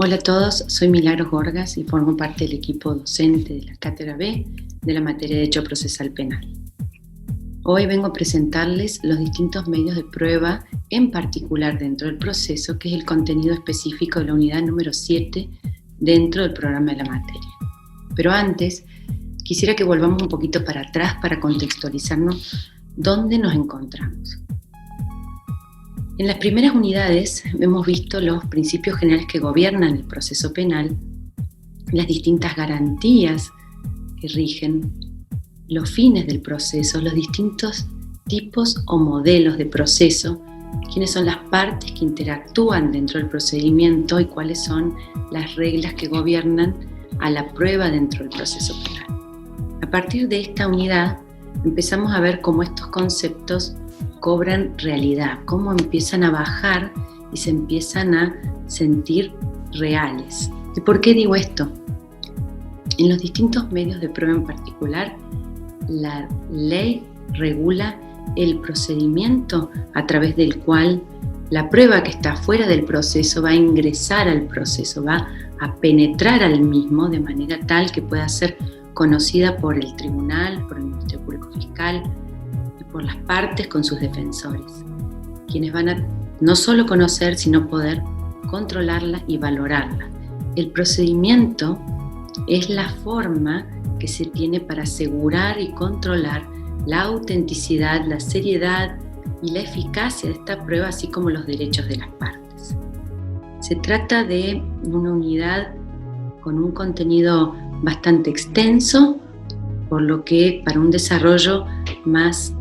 Hola a todos, soy Milagros Gorgas y formo parte del equipo docente de la Cátedra B de la materia de Derecho Procesal Penal. Hoy vengo a presentarles los distintos medios de prueba, en particular dentro del proceso, que es el contenido específico de la unidad número 7 dentro del programa de la materia. Pero antes, quisiera que volvamos un poquito para atrás para contextualizarnos dónde nos encontramos. En las primeras unidades hemos visto los principios generales que gobiernan el proceso penal, las distintas garantías que rigen, los fines del proceso, los distintos tipos o modelos de proceso, quiénes son las partes que interactúan dentro del procedimiento y cuáles son las reglas que gobiernan a la prueba dentro del proceso penal. A partir de esta unidad empezamos a ver cómo estos conceptos cobran realidad, cómo empiezan a bajar y se empiezan a sentir reales. ¿Y por qué digo esto? En los distintos medios de prueba en particular, la ley regula el procedimiento a través del cual la prueba que está fuera del proceso va a ingresar al proceso, va a penetrar al mismo de manera tal que pueda ser conocida por el tribunal, por el Ministerio Público Fiscal, por las partes con sus defensores, quienes van a no solo conocer, sino poder controlarla y valorarla. El procedimiento es la forma que se tiene para asegurar y controlar la autenticidad, la seriedad y la eficacia de esta prueba, así como los derechos de las partes. Se trata de una unidad con un contenido bastante extenso, por lo que para un desarrollo más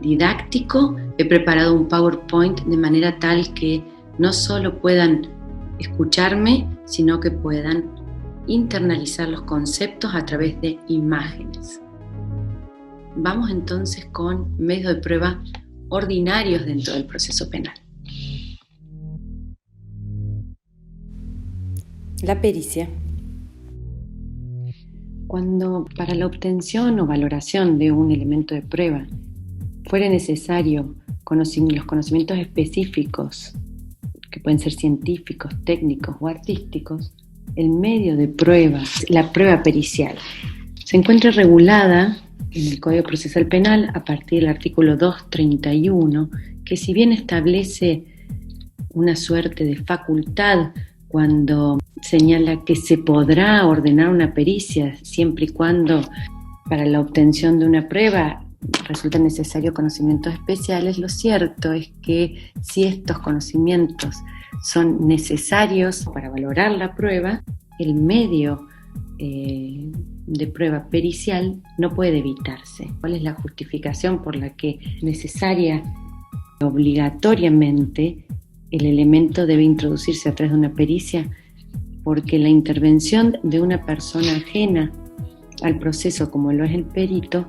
didáctico he preparado un PowerPoint de manera tal que no solo puedan escucharme, sino que puedan internalizar los conceptos a través de imágenes. Vamos entonces con medios de prueba ordinarios dentro del proceso penal. La pericia. Cuando para la obtención o valoración de un elemento de prueba fuera necesario los conocimientos específicos, que pueden ser científicos, técnicos o artísticos, el medio de prueba, la prueba pericial, se encuentra regulada en el Código Procesal Penal a partir del artículo 231, que si bien establece una suerte de facultad cuando señala que se podrá ordenar una pericia siempre y cuando para la obtención de una prueba resultan necesarios conocimientos especiales, lo cierto es que si estos conocimientos son necesarios para valorar la prueba, el medio de prueba pericial no puede evitarse. ¿Cuál es la justificación por la que necesaria, obligatoriamente, el elemento debe introducirse a través de una pericia? Porque la intervención de una persona ajena al proceso, como lo es el perito,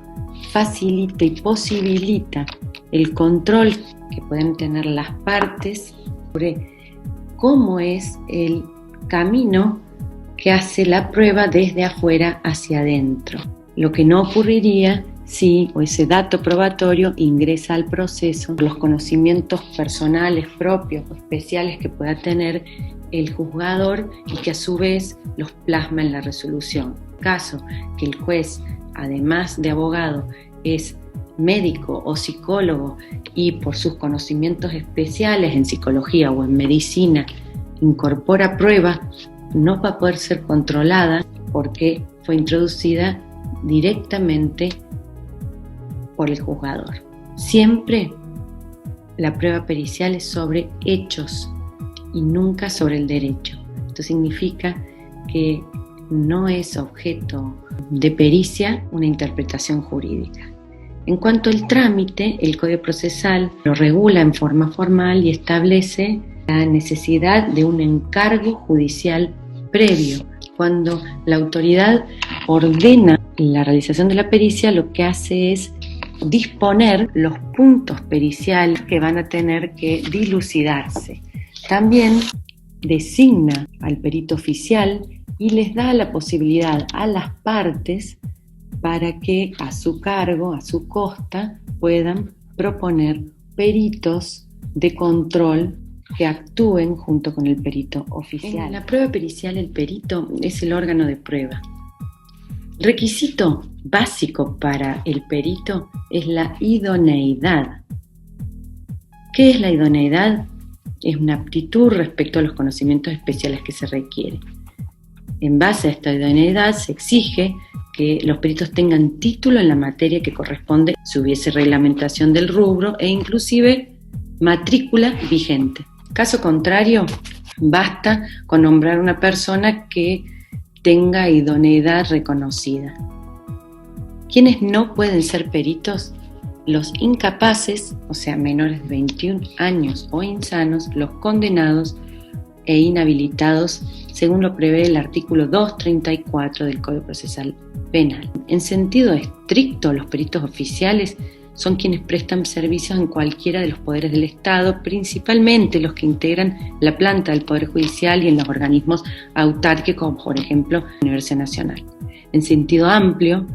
facilita y posibilita el control que pueden tener las partes sobre cómo es el camino que hace la prueba desde afuera hacia adentro. Lo que no ocurriría si ese dato probatorio ingresa al proceso, los conocimientos personales propios o especiales que pueda tener el juzgador y que a su vez los plasma en la resolución. Caso que el juez, además de abogado, es médico o psicólogo y por sus conocimientos especiales en psicología o en medicina incorpora prueba, no va a poder ser controlada porque fue introducida directamente por el juzgador. Siempre la prueba pericial es sobre hechos y nunca sobre el derecho. Esto significa que no es objeto de pericia una interpretación jurídica. En cuanto al trámite, el Código Procesal lo regula en forma formal y establece la necesidad de un encargo judicial previo. Cuando la autoridad ordena la realización de la pericia, lo que hace es disponer los puntos periciales que van a tener que dilucidarse. También designa al perito oficial y les da la posibilidad a las partes para que a su cargo, a su costa, puedan proponer peritos de control que actúen junto con el perito oficial. En la prueba pericial, el perito es el órgano de prueba. El requisito básico para el perito es la idoneidad. ¿Qué es la idoneidad? Es una aptitud respecto a los conocimientos especiales que se requieren. En base a esta idoneidad se exige que los peritos tengan título en la materia que corresponde si hubiese reglamentación del rubro e inclusive matrícula vigente. Caso contrario, basta con nombrar una persona que tenga idoneidad reconocida. ¿Quiénes no pueden ser peritos? Los incapaces, o sea, menores de 21 años o insanos, los condenados e inhabilitados, según lo prevé el artículo 234 del Código Procesal Penal. En sentido estricto, los peritos oficiales son quienes prestan servicios en cualquiera de los poderes del Estado, principalmente los que integran la planta del Poder Judicial y en los organismos autárquicos, como por ejemplo la Universidad Nacional. En sentido amplio,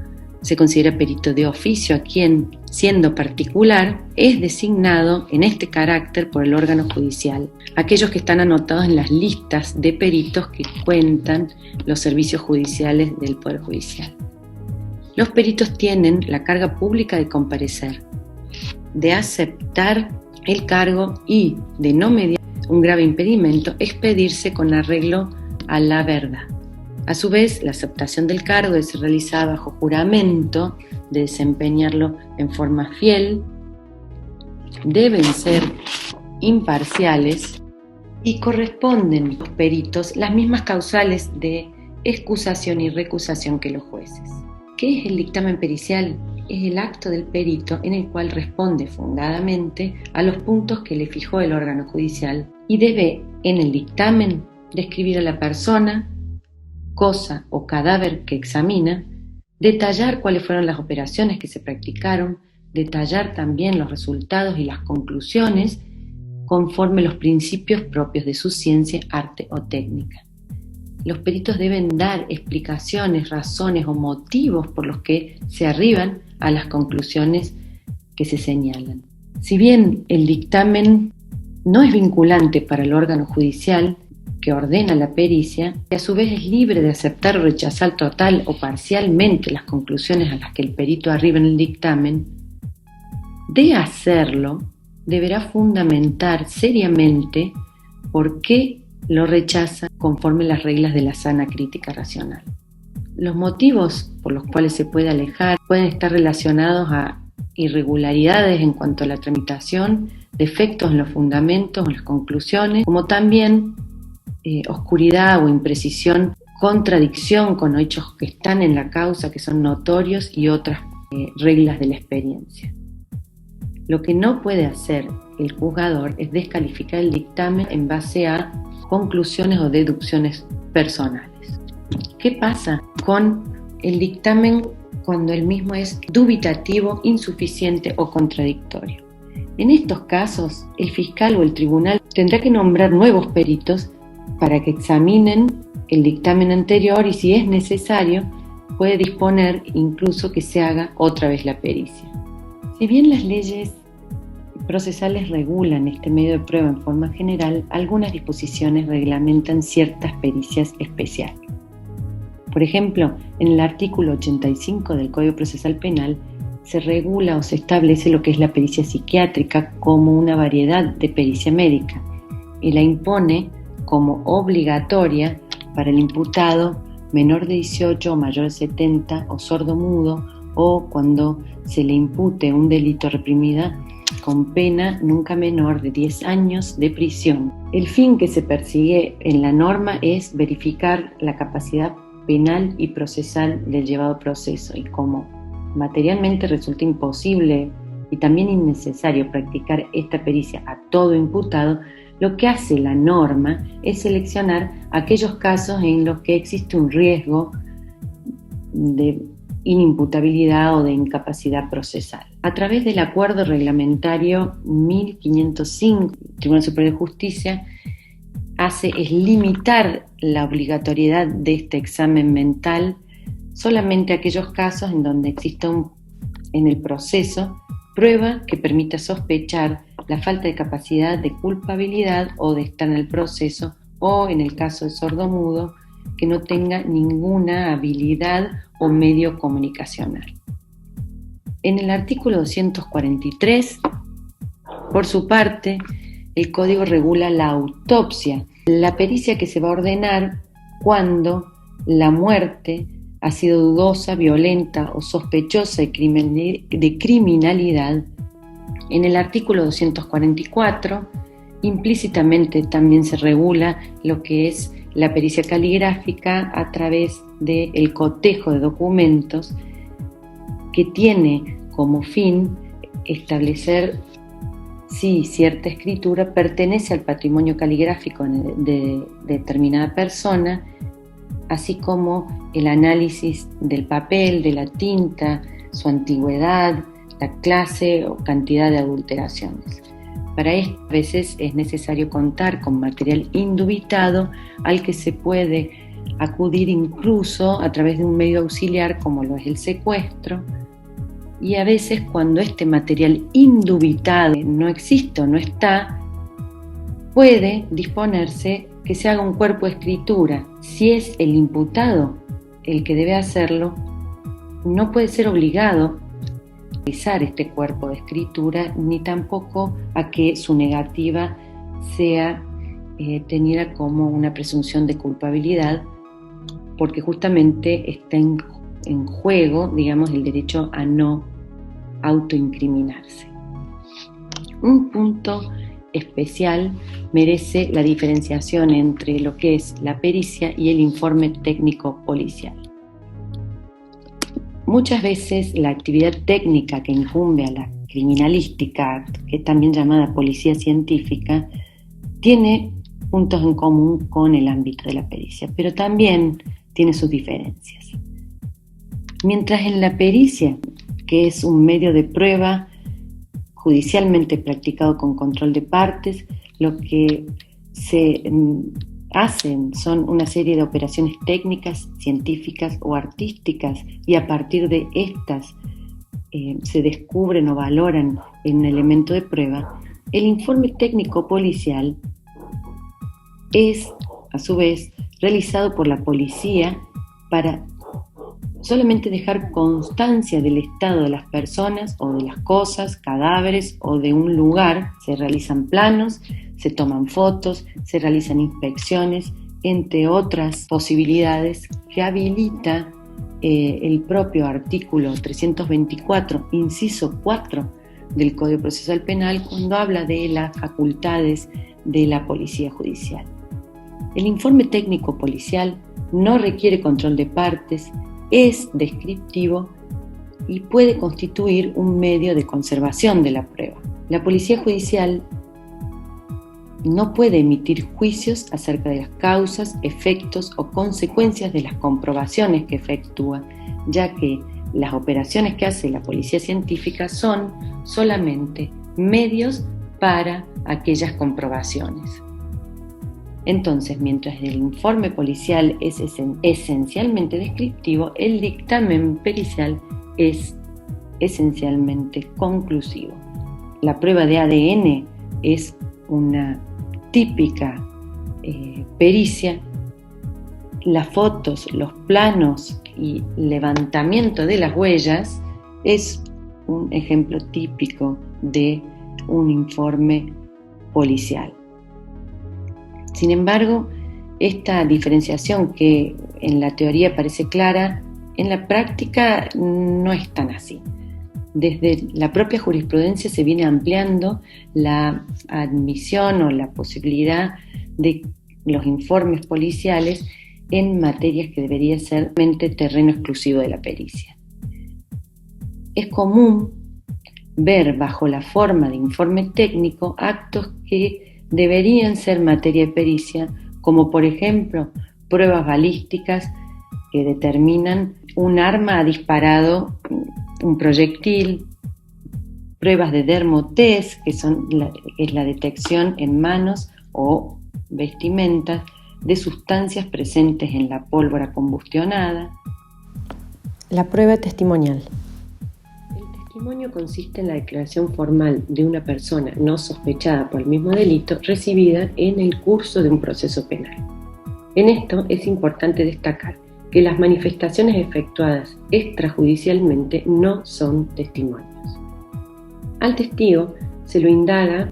se considera perito de oficio a quien, siendo particular, es designado en este carácter por el órgano judicial. Aquellos que están anotados en las listas de peritos que cuentan los servicios judiciales del Poder Judicial. Los peritos tienen la carga pública de comparecer, de aceptar el cargo y, de no mediar un grave impedimento, expedirse con arreglo a la verdad. A su vez, la aceptación del cargo debe ser realizada bajo juramento de desempeñarlo en forma fiel, deben ser imparciales y corresponden a los peritos las mismas causales de excusación y recusación que los jueces. ¿Qué es el dictamen pericial? Es el acto del perito en el cual responde fundadamente a los puntos que le fijó el órgano judicial y debe, en el dictamen, describir a la persona, cosa o cadáver que examina, detallar cuáles fueron las operaciones que se practicaron, detallar también los resultados y las conclusiones conforme los principios propios de su ciencia, arte o técnica. Los peritos deben dar explicaciones, razones o motivos por los que se arriban a las conclusiones que se señalan. Si bien el dictamen no es vinculante para el órgano judicial que ordena la pericia, y a su vez es libre de aceptar o rechazar total o parcialmente las conclusiones a las que el perito arriba en el dictamen, de hacerlo deberá fundamentar seriamente por qué lo rechaza conforme las reglas de la sana crítica racional. Los motivos por los cuales se puede alejar pueden estar relacionados a irregularidades en cuanto a la tramitación, defectos en los fundamentos o las conclusiones, como también oscuridad o imprecisión, contradicción con hechos que están en la causa, que son notorios, y otras reglas de la experiencia. Lo que no puede hacer el juzgador es descalificar el dictamen en base a conclusiones o deducciones personales. ¿Qué pasa con el dictamen cuando el mismo es dubitativo, insuficiente o contradictorio? En estos casos, el fiscal o el tribunal tendrá que nombrar nuevos peritos para que examinen el dictamen anterior y, si es necesario, puede disponer incluso que se haga otra vez la pericia. Si bien las leyes procesales regulan este medio de prueba en forma general, algunas disposiciones reglamentan ciertas pericias especiales. Por ejemplo, en el artículo 85 del Código Procesal Penal se regula o se establece lo que es la pericia psiquiátrica como una variedad de pericia médica y la impone como obligatoria para el imputado menor de 18 o mayor de 70 o sordo-mudo, o cuando se le impute un delito reprimida con pena nunca menor de 10 años de prisión. El fin que se persigue en la norma es verificar la capacidad penal y procesal del llevado proceso, y como materialmente resulta imposible y también innecesario practicar esta pericia a todo imputado, lo que hace la norma es seleccionar aquellos casos en los que existe un riesgo de inimputabilidad o de incapacidad procesal. A través del acuerdo reglamentario 1505, el Tribunal Superior de Justicia es limitar la obligatoriedad de este examen mental solamente a aquellos casos en donde exista en el proceso prueba que permita sospechar la falta de capacidad de culpabilidad o de estar en el proceso, o en el caso de sordomudo, que no tenga ninguna habilidad o medio comunicacional. En el artículo 243, por su parte, el Código regula la autopsia, la pericia que se va a ordenar cuando la muerte ha sido dudosa, violenta o sospechosa de criminalidad. En el artículo 244, implícitamente también se regula lo que es la pericia caligráfica a través del cotejo de documentos, que tiene como fin establecer si cierta escritura pertenece al patrimonio caligráfico de determinada persona, así como el análisis del papel, de la tinta, su antigüedad, la clase o cantidad de adulteraciones. Para esto a veces es necesario contar con material indubitado al que se puede acudir incluso a través de un medio auxiliar como lo es el secuestro, y a veces cuando este material indubitado no existe o no está, puede disponerse que se haga un cuerpo de escritura. Si es el imputado el que debe hacerlo, no puede ser obligado a realizar este cuerpo de escritura, ni tampoco a que su negativa sea tenida como una presunción de culpabilidad, porque justamente está en juego, digamos, el derecho a no autoincriminarse. Un punto especial merece la diferenciación entre lo que es la pericia y el informe técnico policial. Muchas veces la actividad técnica que incumbe a la criminalística, que es también llamada policía científica, tiene puntos en común con el ámbito de la pericia, pero también tiene sus diferencias. Mientras en la pericia, que es un medio de prueba judicialmente practicado con control de partes, lo que se hacen son una serie de operaciones técnicas, científicas o artísticas, y a partir de estas se descubren o valoran en un elemento de prueba. El informe técnico policial es, a su vez, realizado por la policía para solamente dejar constancia del estado de las personas o de las cosas, cadáveres o de un lugar. Se realizan planos, se toman fotos, se realizan inspecciones, entre otras posibilidades que habilita el propio artículo 324, inciso 4 del Código Procesal Penal, cuando habla de las facultades de la policía judicial. El informe técnico policial no requiere control de partes, es descriptivo y puede constituir un medio de conservación de la prueba. La policía judicial no puede emitir juicios acerca de las causas, efectos o consecuencias de las comprobaciones que efectúa, ya que las operaciones que hace la policía científica son solamente medios para aquellas comprobaciones. Entonces, mientras el informe policial es esencialmente descriptivo, el dictamen pericial es esencialmente conclusivo. La prueba de ADN es una típica pericia. Las fotos, los planos y levantamiento de las huellas es un ejemplo típico de un informe policial. Sin embargo, esta diferenciación, que en la teoría parece clara, en la práctica no es tan así. Desde la propia jurisprudencia se viene ampliando la admisión o la posibilidad de los informes policiales en materias que debería ser terreno exclusivo de la pericia. Es común ver bajo la forma de informe técnico actos que deberían ser materia de pericia, como por ejemplo pruebas balísticas que determinan un arma ha disparado un proyectil, pruebas de dermotest, que es la detección en manos o vestimentas de sustancias presentes en la pólvora combustionada. La prueba testimonial. El testimonio consiste en la declaración formal de una persona no sospechada por el mismo delito recibida en el curso de un proceso penal. En esto es importante destacar que las manifestaciones efectuadas extrajudicialmente no son testimonios. Al testigo se lo indaga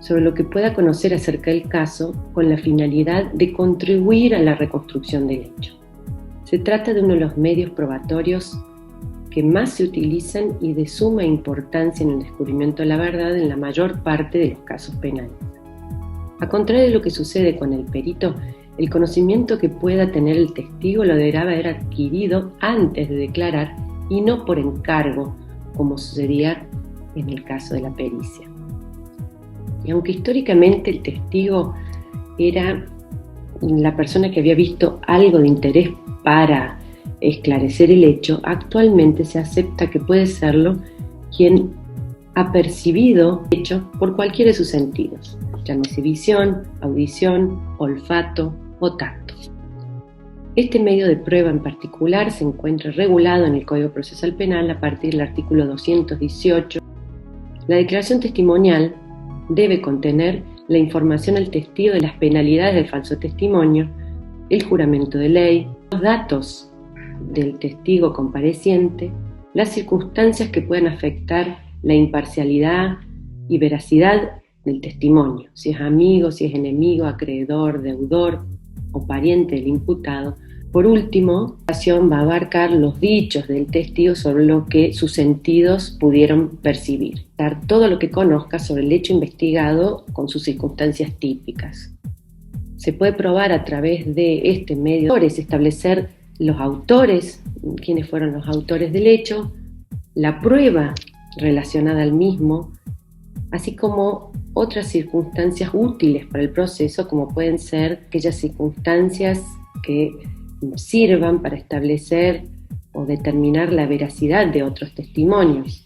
sobre lo que pueda conocer acerca del caso con la finalidad de contribuir a la reconstrucción del hecho. Se trata de uno de los medios probatorios que más se utilizan y de suma importancia en el descubrimiento de la verdad en la mayor parte de los casos penales. A contrario de lo que sucede con el perito, el conocimiento que pueda tener el testigo lo deberá haber adquirido antes de declarar y no por encargo, como sucedía en el caso de la pericia. Y aunque históricamente el testigo era la persona que había visto algo de interés para esclarecer el hecho, actualmente se acepta que puede serlo quien ha percibido el hecho por cualquiera de sus sentidos, llámese visión, audición, olfato o tacto. Este medio de prueba en particular se encuentra regulado en el Código Procesal Penal a partir del artículo 218. La declaración testimonial debe contener la información al testigo de las penalidades del falso testimonio, el juramento de ley, los datos del testigo compareciente, las circunstancias que puedan afectar la imparcialidad y veracidad del testimonio, si es amigo, si es enemigo, acreedor, deudor o pariente del imputado. Por último, la acción va a abarcar los dichos del testigo sobre lo que sus sentidos pudieron percibir, dar todo lo que conozca sobre el hecho investigado con sus circunstancias típicas. Se puede probar a través de este medio, establecer los autores, quiénes fueron los autores del hecho, la prueba relacionada al mismo, así como otras circunstancias útiles para el proceso, como pueden ser aquellas circunstancias que sirvan para establecer o determinar la veracidad de otros testimonios.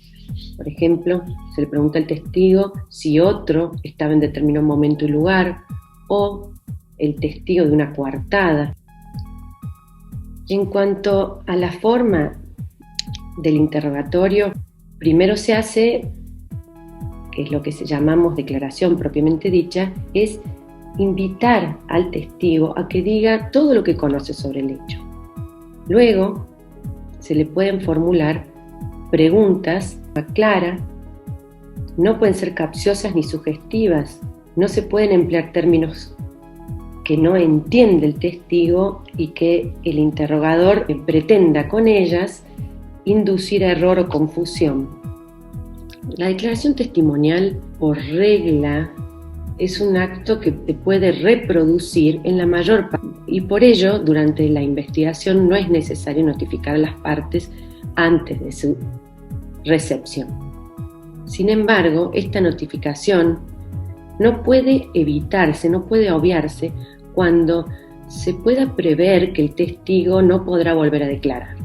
Por ejemplo, se le pregunta al testigo si otro estaba en determinado momento y lugar, o el testigo de una coartada. En cuanto a la forma del interrogatorio, primero se hace, que es lo que llamamos declaración propiamente dicha, es invitar al testigo a que diga todo lo que conoce sobre el hecho. Luego, se le pueden formular preguntas claras, no pueden ser capciosas ni sugestivas, no se pueden emplear términos que no entiende el testigo y que el interrogador pretenda con ellas inducir a error o confusión. La declaración testimonial, por regla, es un acto que se puede reproducir en la mayor parte y por ello, durante la investigación no es necesario notificar a las partes antes de su recepción. Sin embargo, esta notificación no puede evitarse, no puede obviarse cuando se pueda prever que el testigo no podrá volver a declarar.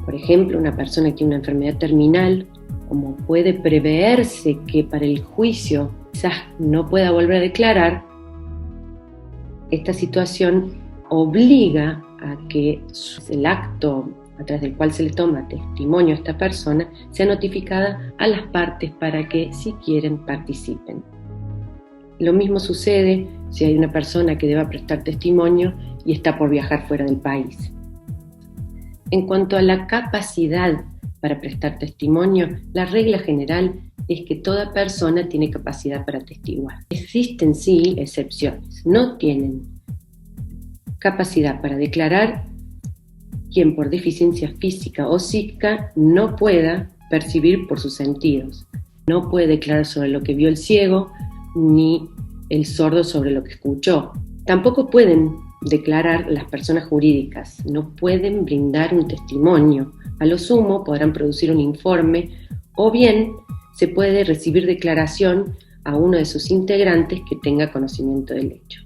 Por ejemplo, una persona que tiene una enfermedad terminal, como puede preverse que para el juicio quizás no pueda volver a declarar, esta situación obliga a que el acto a través del cual se le toma testimonio a esta persona sea notificada a las partes para que, si quieren, participen. Lo mismo sucede si hay una persona que deba prestar testimonio y está por viajar fuera del país. En cuanto a la capacidad para prestar testimonio, la regla general es que toda persona tiene capacidad para atestiguar. Existen sí excepciones. No tienen capacidad para declarar quien por deficiencia física o psíquica no pueda percibir por sus sentidos. No puede declarar sobre lo que vio el ciego, ni el sordo sobre lo que escuchó. Tampoco pueden declarar las personas jurídicas, no pueden brindar un testimonio. A lo sumo podrán producir un informe o bien se puede recibir declaración a uno de sus integrantes que tenga conocimiento del hecho.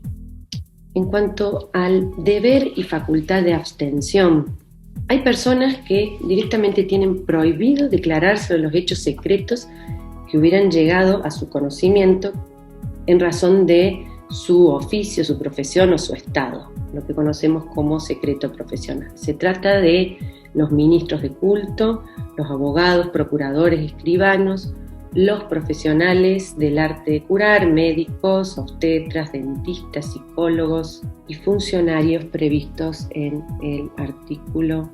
En cuanto al deber y facultad de abstención, hay personas que directamente tienen prohibido declarar sobre los hechos secretos que hubieran llegado a su conocimiento en razón de su oficio, su profesión o su estado, lo que conocemos como secreto profesional. Se trata de los ministros de culto los abogados, procuradores, escribanos, los profesionales del arte de curar, médicos, obstetras, dentistas, psicólogos y funcionarios previstos en el artículo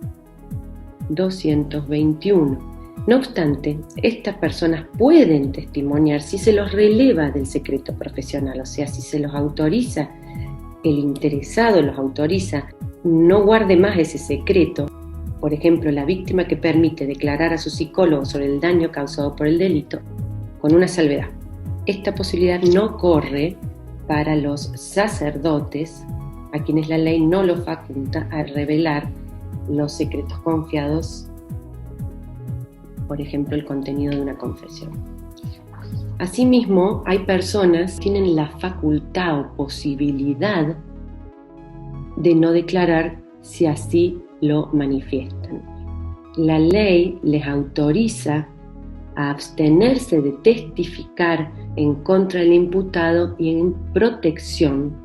221. No obstante, estas personas pueden testimoniar si se los releva del secreto profesional, o sea, si se los autoriza, el interesado los autoriza, no guarde más ese secreto. Por ejemplo, la víctima que permite declarar a su psicólogo sobre el daño causado por el delito, con una salvedad. Esta posibilidad no corre para los sacerdotes, a quienes la ley no los faculta a revelar los secretos confiados, por ejemplo, el contenido de una confesión. Asimismo, hay personas que tienen la facultad o posibilidad de no declarar si así lo manifiestan. La ley les autoriza a abstenerse de testificar en contra del imputado y en protección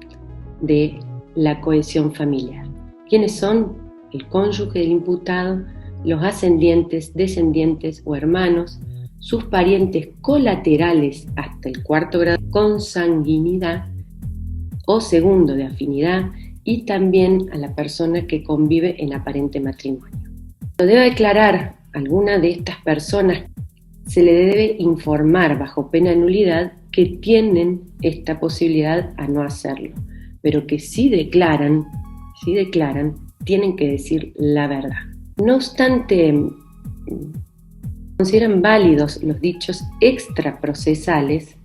de la cohesión familiar. ¿Quiénes son? El cónyuge del imputado, los ascendientes, descendientes o hermanos, sus parientes colaterales hasta el 4º grado de consanguinidad o 2º de afinidad, y también a la persona que convive en aparente matrimonio. Cuando debe declarar alguna de estas personas, se le debe informar bajo pena de nulidad que tienen esta posibilidad a no hacerlo, pero que si declaran, tienen que decir la verdad. No obstante, consideran válidos los dichos extraprocesales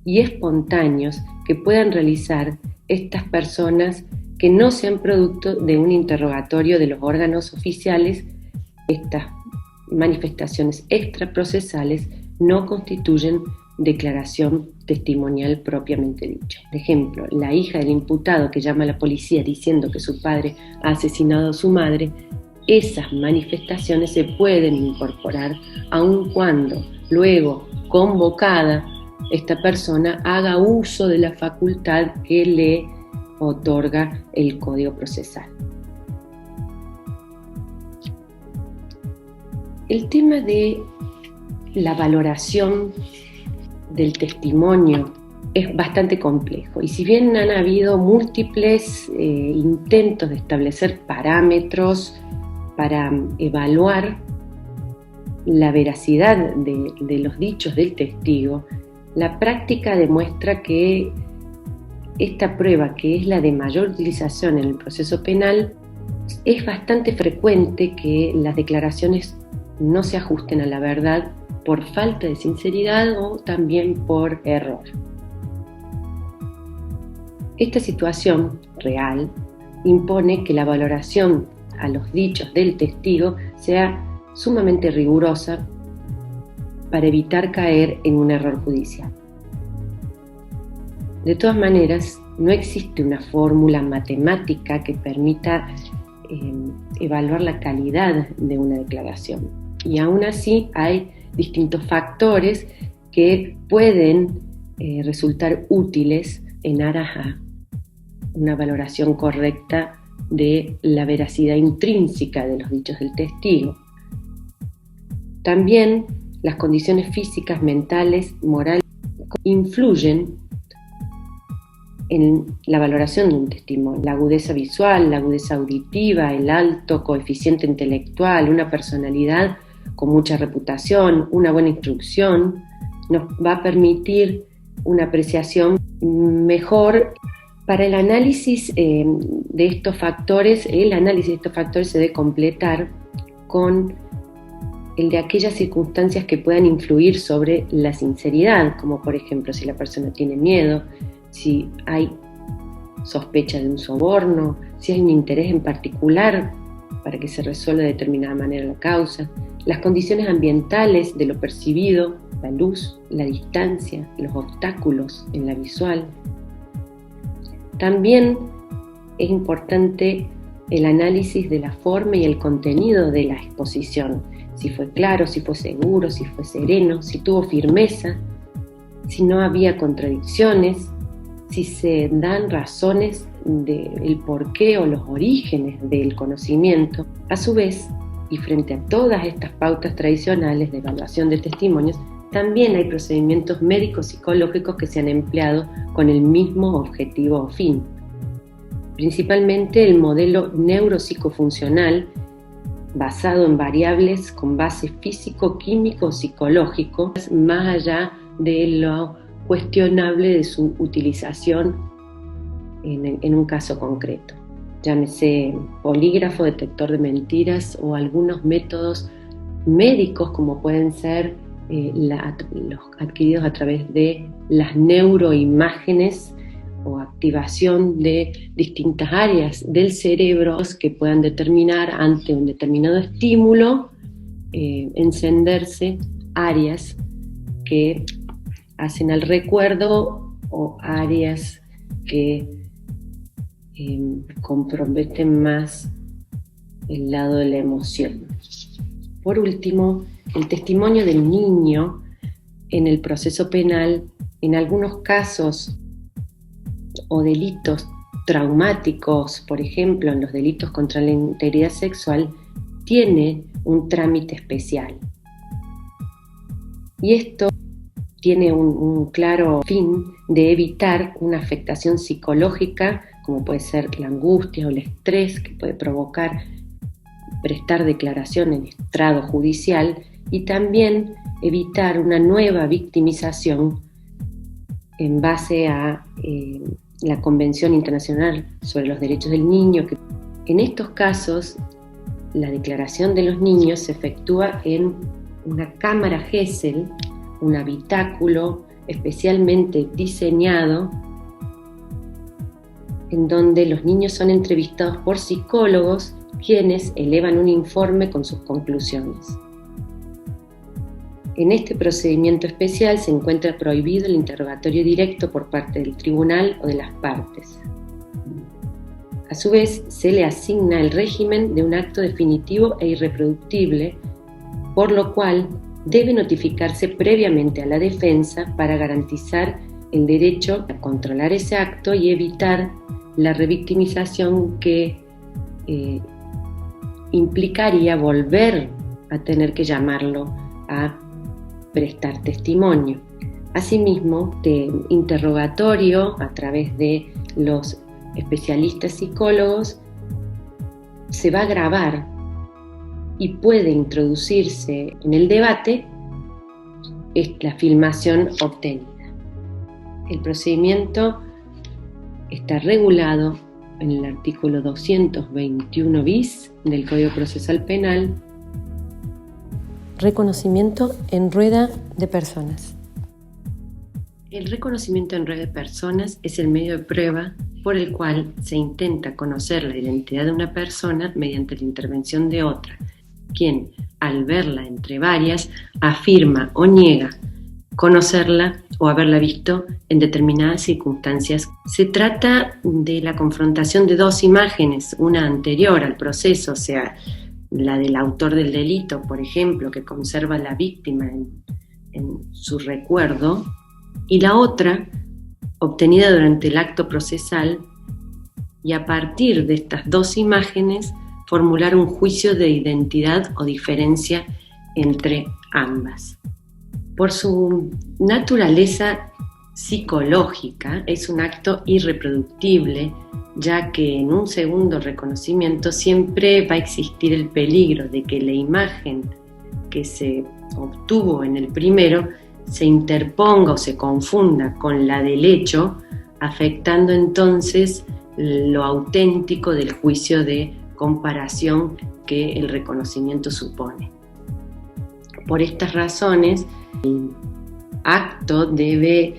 y espontáneos que puedan realizar estas personas que no sean producto de un interrogatorio de los órganos oficiales. Estas manifestaciones extraprocesales no constituyen declaración testimonial propiamente dicho. Por ejemplo, la hija del imputado que llama a la policía diciendo que su padre ha asesinado a su madre, esas manifestaciones se pueden incorporar aun cuando luego, convocada, esta persona haga uso de la facultad que le otorga el Código Procesal. El tema de la valoración del testimonio es bastante complejo, y si bien han habido múltiples intentos de establecer parámetros para evaluar la veracidad de los dichos del testigo, la práctica demuestra que esta prueba, que es la de mayor utilización en el proceso penal, es bastante frecuente que las declaraciones no se ajusten a la verdad por falta de sinceridad o también por error. Esta situación real impone que la valoración a los dichos del testigo sea sumamente rigurosa para evitar caer en un error judicial. De todas maneras, no existe una fórmula matemática que permita evaluar la calidad de una declaración, y aún así hay distintos factores que pueden resultar útiles en aras a una valoración correcta de la veracidad intrínseca de los dichos del testigo. También las condiciones físicas, mentales, morales influyen en la valoración de un testimonio. La agudeza visual, la agudeza auditiva, el alto coeficiente intelectual, una personalidad con mucha reputación, una buena instrucción, nos va a permitir una apreciación mejor. Para el análisis de estos factores, se debe completar con el de aquellas circunstancias que puedan influir sobre la sinceridad, como por ejemplo si la persona tiene miedo, si hay sospecha de un soborno, si hay un interés en particular para que se resuelva de determinada manera la causa, las condiciones ambientales de lo percibido, la luz, la distancia, los obstáculos en la visual. También es importante el análisis de la forma y el contenido de la exposición, si fue claro, si fue seguro, si fue sereno, si tuvo firmeza, si no había contradicciones, si se dan razones del porqué o los orígenes del conocimiento. A su vez, Y frente a todas estas pautas tradicionales de evaluación de testimonios, también hay procedimientos médicos psicológicos que se han empleado con el mismo objetivo o fin. Principalmente el modelo neuropsicofuncional, basado en variables con base físico, químico, psicológico, más allá de lo cuestionable de su utilización en un caso concreto. Llámese polígrafo, detector de mentiras o algunos métodos médicos como pueden ser los adquiridos a través de las neuroimágenes o activación de distintas áreas del cerebro que puedan determinar ante un determinado estímulo encenderse áreas que hacen al recuerdo o áreas que comprometen más el lado de la emoción. Por último, el testimonio del niño en el proceso penal, en algunos casos o delitos traumáticos, por ejemplo, en los delitos contra la integridad sexual, tiene un trámite especial. Y esto tiene un claro fin de evitar una afectación psicológica, como puede ser la angustia o el estrés que puede provocar prestar declaración en estrado judicial, y también evitar una nueva victimización en base a la Convención Internacional sobre los Derechos del Niño. En estos casos, la declaración de los niños se efectúa en una cámara Gesell, un habitáculo especialmente diseñado, en donde los niños son entrevistados por psicólogos, quienes elevan un informe con sus conclusiones. En este procedimiento especial se encuentra prohibido el interrogatorio directo por parte del tribunal o de las partes. A su vez, se le asigna el régimen de un acto definitivo e irreproductible, por lo cual debe notificarse previamente a la defensa para garantizar el derecho a controlar ese acto y evitar la revictimización que implicaría volver a tener que llamarlo a prestar testimonio. Asimismo, de interrogatorio a través de los especialistas psicólogos se va a grabar y puede introducirse en el debate la filmación obtenida. El procedimiento está regulado en el artículo 221 bis del Código Procesal Penal. Reconocimiento en rueda de personas. El reconocimiento en rueda de personas es el medio de prueba por el cual se intenta conocer la identidad de una persona mediante la intervención de otra, quien, al verla entre varias, afirma o niega conocerla o haberla visto en determinadas circunstancias. Se trata de la confrontación de dos imágenes, una anterior al proceso, o sea, la del autor del delito, por ejemplo, que conserva a la víctima en su recuerdo, y la otra, obtenida durante el acto procesal, y a partir de estas dos imágenes formular un juicio de identidad o diferencia entre ambas. Por su naturaleza psicológica, es un acto irreproductible, ya que en un segundo reconocimiento siempre va a existir el peligro de que la imagen que se obtuvo en el primero se interponga o se confunda con la del hecho, afectando entonces lo auténtico del juicio de comparación que el reconocimiento supone. Por estas razones, el acto debe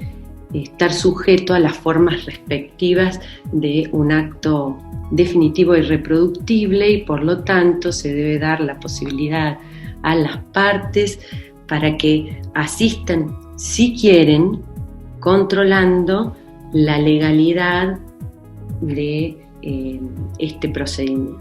estar sujeto a las formas respectivas de un acto definitivo e irreproductible, y por lo tanto se debe dar la posibilidad a las partes para que asistan, si quieren, controlando la legalidad de este procedimiento.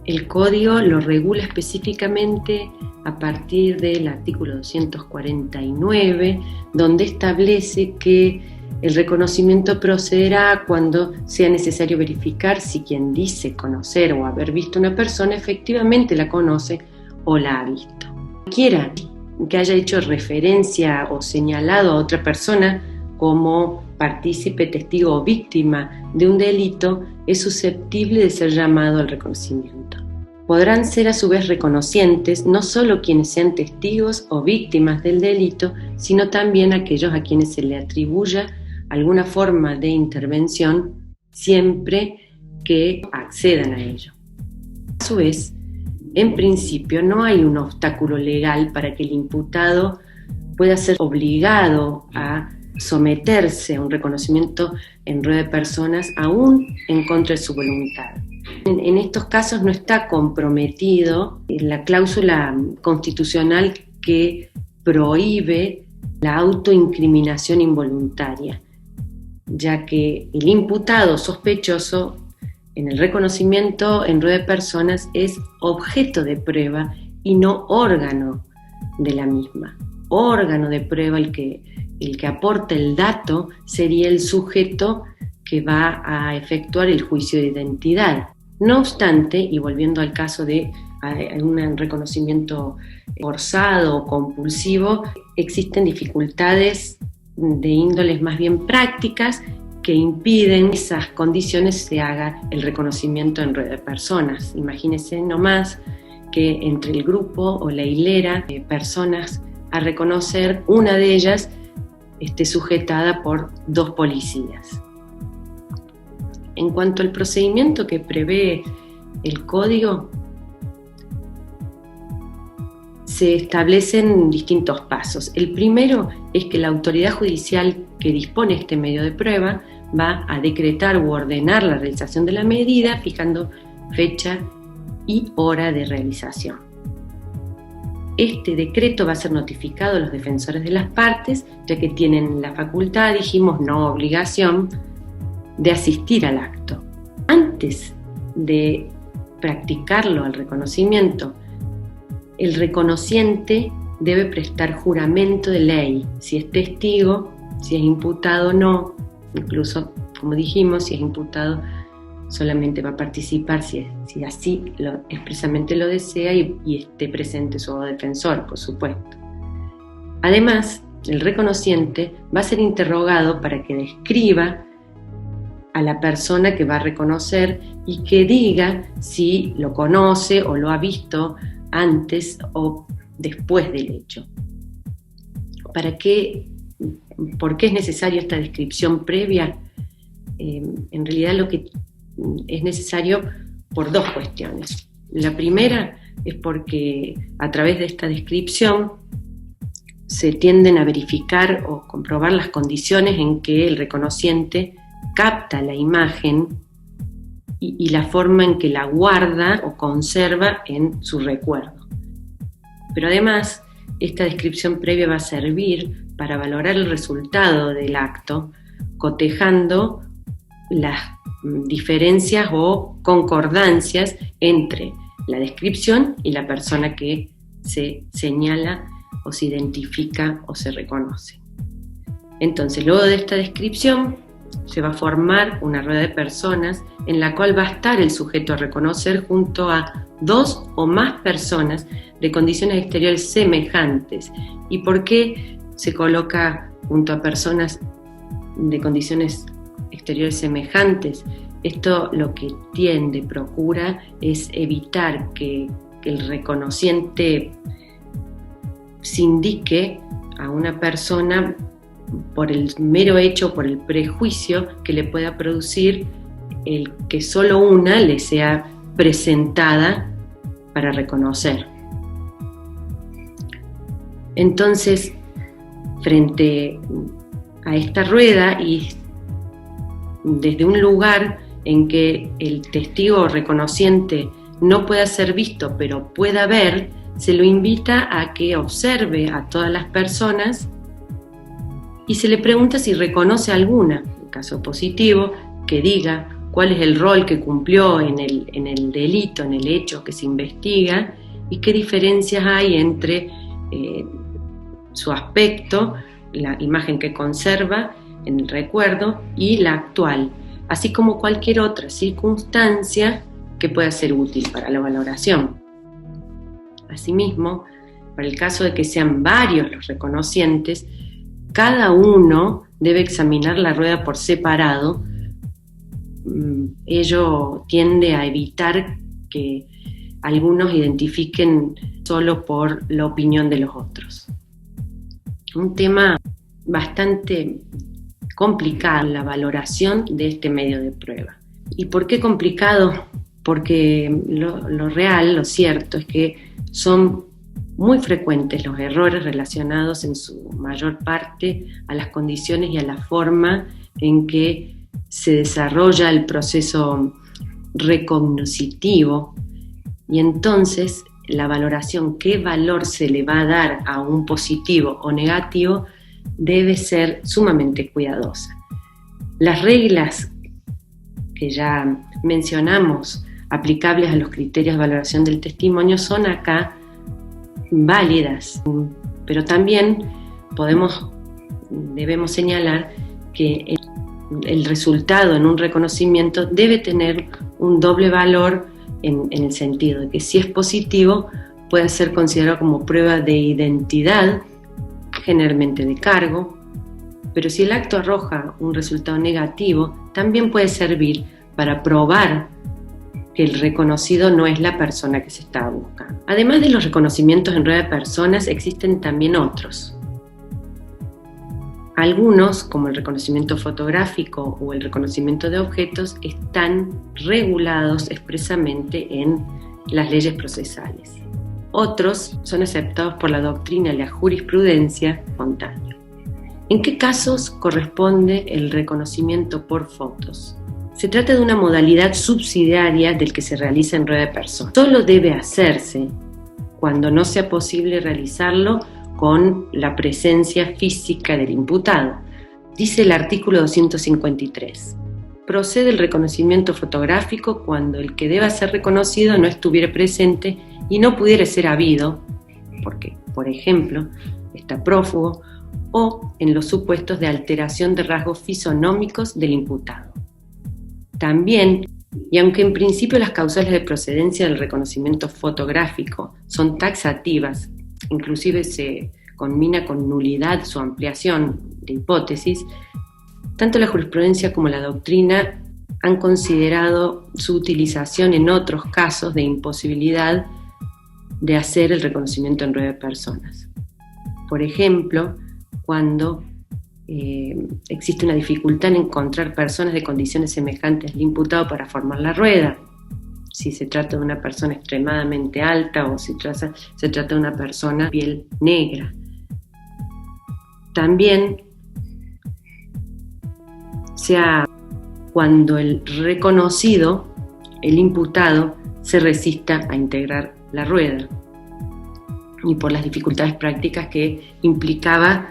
El código lo regula específicamente a partir del artículo 249, donde establece que El reconocimiento procederá cuando sea necesario verificar si quien dice conocer o haber visto a una persona efectivamente la conoce o la ha visto. Cualquiera que haya hecho referencia o señalado a otra persona como partícipe, testigo o víctima de un delito es susceptible de ser llamado al reconocimiento. Podrán ser a su vez reconocientes no solo quienes sean testigos o víctimas del delito, sino también aquellos a quienes se le atribuya alguna forma de intervención siempre que accedan a ello. A su vez, en principio no hay un obstáculo legal para que el imputado pueda ser obligado a someterse a un reconocimiento en rueda de personas aún en contra de su voluntad. En estos casos no está comprometido la cláusula constitucional que prohíbe la autoincriminación involuntaria, ya que el imputado sospechoso en el reconocimiento en rueda de personas es objeto de prueba y no órgano de la misma. Órgano de prueba, el que aporta el dato, sería el sujeto que va a efectuar el juicio de identidad. No obstante, y volviendo al caso de un reconocimiento forzado o compulsivo, existen dificultades de índoles más bien prácticas que impiden esas condiciones se haga el reconocimiento en rueda de personas. Imagínense nomás que entre el grupo o la hilera de personas a reconocer, una de ellas esté sujetada por 2 policías. En cuanto al procedimiento que prevé el código, se establecen distintos pasos. El primero es que la autoridad judicial que dispone este medio de prueba va a decretar u ordenar la realización de la medida, fijando fecha y hora de realización. Este decreto va a ser notificado a los defensores de las partes, ya que tienen la facultad, dijimos, no obligación, de asistir al acto. Antes de practicarlo al reconocimiento, el reconociente debe prestar juramento de ley, si es testigo, si es imputado o no, incluso, como dijimos, si es imputado solamente va a participar si así expresamente lo desea y esté presente su defensor, por supuesto. Además, el reconociente va a ser interrogado para que describa a la persona que va a reconocer y que diga si lo conoce o lo ha visto antes o después del hecho. ¿Por qué es necesaria esta descripción previa? En realidad lo que es necesario por 2 cuestiones. La primera es porque a través de esta descripción se tienden a verificar o comprobar las condiciones en que el reconociente capta la imagen y la forma en que la guarda o conserva en su recuerdo. Pero además, esta descripción previa va a servir para valorar el resultado del acto, cotejando las diferencias o concordancias entre la descripción y la persona que se señala o se identifica o se reconoce. Entonces, luego de esta descripción, se va a formar una rueda de personas en la cual va a estar el sujeto a reconocer junto a 2 o más personas de condiciones exteriores semejantes. ¿Y por qué se coloca junto a personas de condiciones exteriores semejantes? Esto lo que procura es evitar que el reconociente se indique a una persona por el mero hecho, por el prejuicio que le pueda producir el que solo una le sea presentada para reconocer. Entonces, frente a esta rueda y desde un lugar en que el testigo reconociente no pueda ser visto, pero pueda ver, se lo invita a que observe a todas las personas y se le pregunta si reconoce alguna. En caso positivo, que diga cuál es el rol que cumplió en el delito, en el hecho que se investiga, y qué diferencias hay entre su aspecto, la imagen que conserva, en el recuerdo y la actual, así como cualquier otra circunstancia que pueda ser útil para la valoración. Asimismo, para el caso de que sean varios los reconocientes, cada uno debe examinar la rueda por separado. Ello tiende a evitar que algunos identifiquen solo por la opinión de los otros. Un tema bastante complicado, la valoración de este medio de prueba. ¿Y por qué complicado? Porque lo real, lo cierto, es que son muy frecuentes los errores relacionados en su mayor parte a las condiciones y a la forma en que se desarrolla el proceso recognoscitivo, y entonces la valoración, qué valor se le va a dar a un positivo o negativo, debe ser sumamente cuidadosa. Las reglas que ya mencionamos, aplicables a los criterios de valoración del testimonio, son acá válidas, pero también debemos señalar que el resultado en un reconocimiento debe tener un doble valor en el sentido de que si es positivo puede ser considerado como prueba de identidad, generalmente de cargo, pero si el acto arroja un resultado negativo, también puede servir para probar que el reconocido no es la persona que se estaba buscando. Además de los reconocimientos en rueda de personas, existen también otros. Algunos, como el reconocimiento fotográfico o el reconocimiento de objetos, están regulados expresamente en las leyes procesales. Otros son aceptados por la doctrina y la jurisprudencia espontánea. ¿En qué casos corresponde el reconocimiento por fotos? Se trata de una modalidad subsidiaria del que se realiza en rueda de personas. Solo debe hacerse cuando no sea posible realizarlo con la presencia física del imputado. Dice el artículo 253. Procede el reconocimiento fotográfico cuando el que deba ser reconocido no estuviera presente y no pudiera ser habido, porque, por ejemplo, está prófugo, o en los supuestos de alteración de rasgos fisonómicos del imputado. También, y aunque en principio las causales de procedencia del reconocimiento fotográfico son taxativas, inclusive se combina con nulidad su ampliación de hipótesis, tanto la jurisprudencia como la doctrina han considerado su utilización en otros casos de imposibilidad de hacer el reconocimiento en rueda de personas. Por ejemplo, cuando existe una dificultad en encontrar personas de condiciones semejantes al imputado para formar la rueda, si se trata de una persona extremadamente alta o si se trata de una persona de piel negra. También sea cuando el reconocido, el imputado, se resista a integrar la rueda y por las dificultades prácticas que implicaba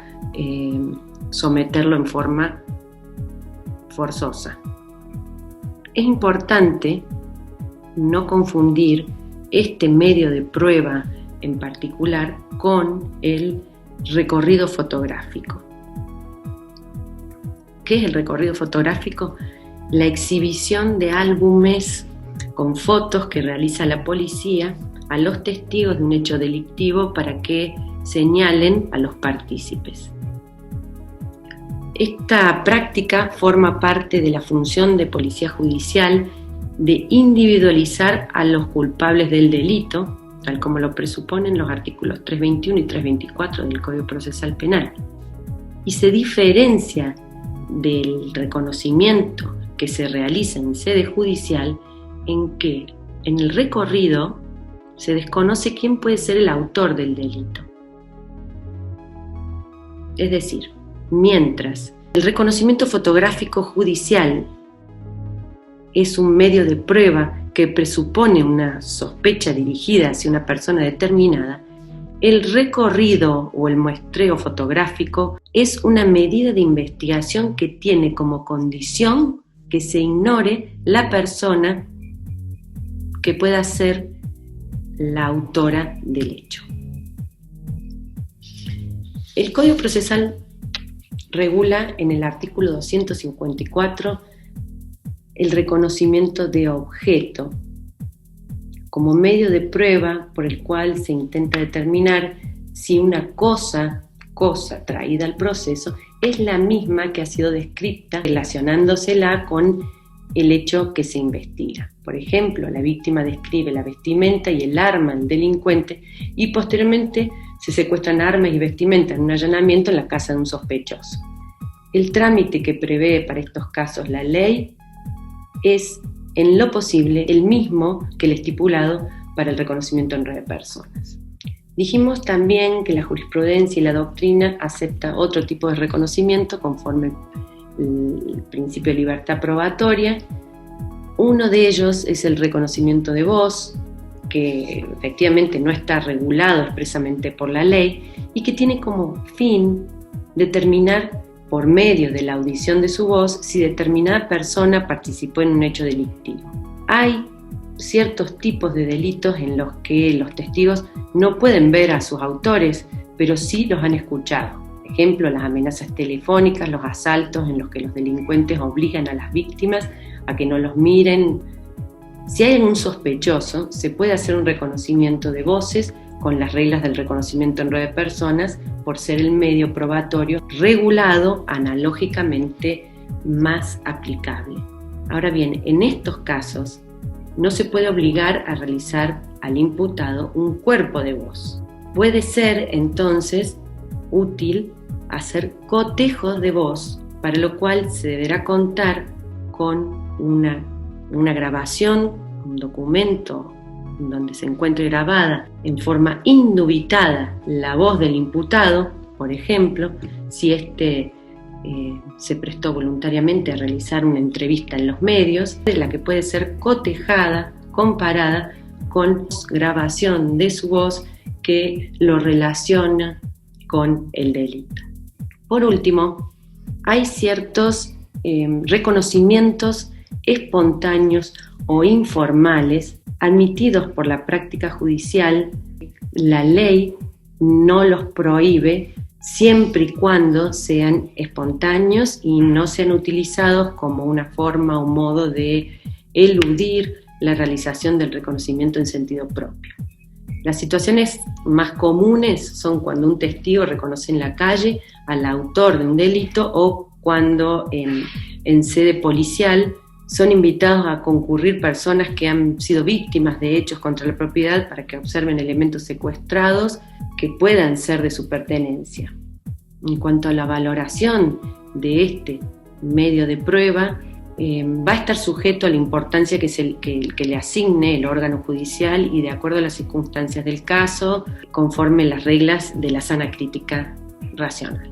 someterlo en forma forzosa. Es importante no confundir este medio de prueba en particular con el recorrido fotográfico. ¿Qué es el recorrido fotográfico? La exhibición de álbumes con fotos que realiza la policía a los testigos de un hecho delictivo para que señalen a los partícipes. Esta práctica forma parte de la función de policía judicial de individualizar a los culpables del delito, tal como lo presuponen los artículos 321 y 324 del Código Procesal Penal, y se diferencia del reconocimiento que se realiza en sede judicial en que en el recorrido se desconoce quién puede ser el autor del delito. Es decir, mientras el reconocimiento fotográfico judicial es un medio de prueba que presupone una sospecha dirigida hacia una persona determinada, el recorrido o el muestreo fotográfico es una medida de investigación que tiene como condición que se ignore la persona que pueda ser la autora del hecho. El Código Procesal regula en el artículo 254 el reconocimiento de objeto como medio de prueba por el cual se intenta determinar si una cosa traída al proceso es la misma que ha sido descrita relacionándosela con el hecho que se investiga. Por ejemplo, la víctima describe la vestimenta y el arma del delincuente y posteriormente se secuestran armas y vestimenta en un allanamiento en la casa de un sospechoso. El trámite que prevé para estos casos la ley es, en lo posible, el mismo que el estipulado para el reconocimiento en red de personas. Dijimos también que la jurisprudencia y la doctrina acepta otro tipo de reconocimiento conforme el principio de libertad probatoria. Uno de ellos es el reconocimiento de voz, que efectivamente no está regulado expresamente por la ley y que tiene como fin determinar por medio de la audición de su voz si determinada persona participó en un hecho delictivo. Hay ciertos tipos de delitos en los que los testigos no pueden ver a sus autores, pero sí los han escuchado. Por ejemplo, las amenazas telefónicas, los asaltos en los que los delincuentes obligan a las víctimas a que no los miren. Si hay un sospechoso, se puede hacer un reconocimiento de voces con las reglas del reconocimiento en red de personas por ser el medio probatorio regulado analógicamente más aplicable. Ahora bien, en estos casos no se puede obligar a realizar al imputado un cuerpo de voz. Puede ser entonces útil hacer cotejos de voz, para lo cual se deberá contar con una grabación, un documento donde se encuentre grabada en forma indubitada la voz del imputado, por ejemplo, si éste se prestó voluntariamente a realizar una entrevista en los medios, la que puede ser cotejada, comparada con grabación de su voz que lo relaciona con el delito. Por último, hay ciertos reconocimientos espontáneos o informales admitidos por la práctica judicial. La ley no los prohíbe siempre y cuando sean espontáneos y no sean utilizados como una forma o modo de eludir la realización del reconocimiento en sentido propio. Las situaciones más comunes son cuando un testigo reconoce en la calle al autor de un delito o cuando en sede policial son invitados a concurrir personas que han sido víctimas de hechos contra la propiedad para que observen elementos secuestrados que puedan ser de su pertenencia. En cuanto a la valoración de este medio de prueba, va a estar sujeto a la importancia que le asigne el órgano judicial y de acuerdo a las circunstancias del caso, conforme las reglas de la sana crítica racional.